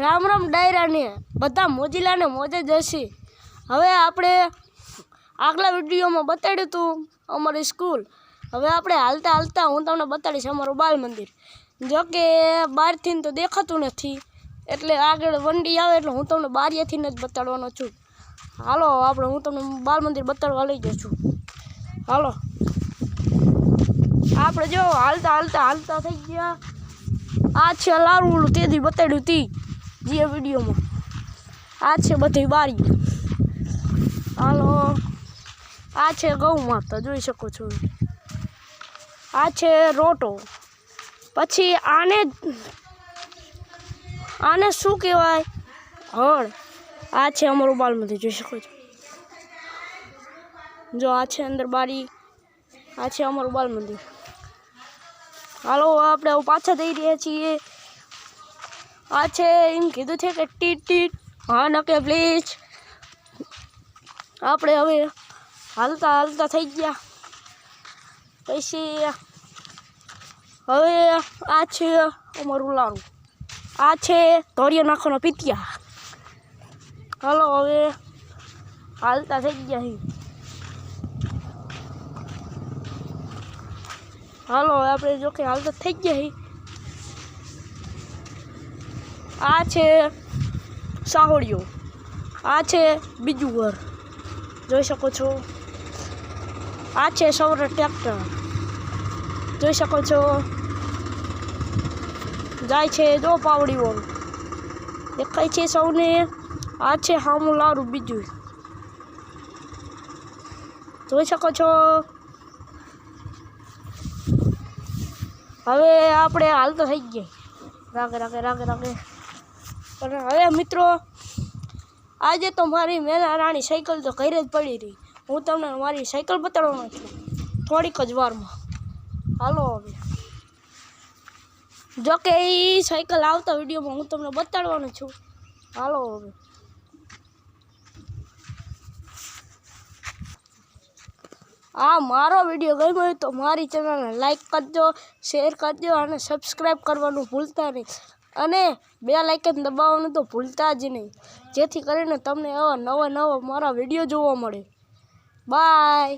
રામ રામ ડાયરાને બધા મોજીલાને મોજે જ હશે। હવે આપણે આગલા વિડીયોમાં બતાડ્યું હતું અમારી સ્કૂલ। હવે આપણે હાલતા હાલતા હું તમને બતાડીશ અમારું બાલ મંદિર। જો કે બહારથી તો દેખાતું નથી, એટલે આગળ વંડી આવે એટલે હું તમને બારીએથી જ બતાડવાનો છું। હાલો આપણે હું તમને બાલ મંદિર બતાડવા લઈ જાઉં છું। હાલો આપણે જો હાલતા હાલતા હાલતા થઈ ગયા। આ છે લારું તેદી બતાડ્યું તી જે વિડીયોમાં। આ છે બધી બારી। હાલો આ છે ગૌ માતા, જોઈ શકો છો। આ છે રોટો। પછી આને શું કહેવાય? હળ। આ છે અમારું બાલ મંદિર, જોઈ શકો છો। જો આ છે અંદર બારી, આ છે અમારું બાલ મંદિર। હાલો આપણે પાછા થઈ રહ્યા છીએ। આ છે એમ કીધું છે કે ટીટ ટીટ હા નકે પ્લીઝ। આપણે હવે હાલતા હાલતા થઈ ગયા। પછી હવે આ છે અમારું લારું। આ છે ધોરિયો નાખવાનો પીતિયા। હાલો હવે હાલતા થઈ ગયા। હાલો આપણે જો કે હાલતા થઈ ગયા। આ છે સાહોડિયો। આ છે બીજું ઘર, જોઈ શકો છો। આ છે સૌર ટ્રેક્ટર, જોઈ શકો છો। જાય છે જો પાવડીઓ દેખાય છે સૌને। આ છે હામું લારું બીજું, જોઈ શકો છો। હવે આપણે હાલતા થઈ ગયા રાગે પણ હવે મિત્રો આજે તો મારી મેના રાણી સાયકલ તો ઘરે જ પડી રહી। હું તમને મારી સાયકલ બતાડવાનો છું થોડીક જ વારમાં। હાલો હવે જો કે એ સાયકલ આવતા વિડીયોમાં હું તમને બતાડવાનો છું। હાલો હવે આ મારો વિડીયો ગમ્યો હોય તો મારી ચેનલને લાઈક કરજો, શેર કરજો અને સબસ્ક્રાઈબ કરવાનું ભૂલતા નહીં, અને બેલ આઇકન દબાવવાનું તો ભૂલતા જ નહીં, જેથી કરીને તમને આવા નવા મારા વિડીયો જોવા મળે। બાય।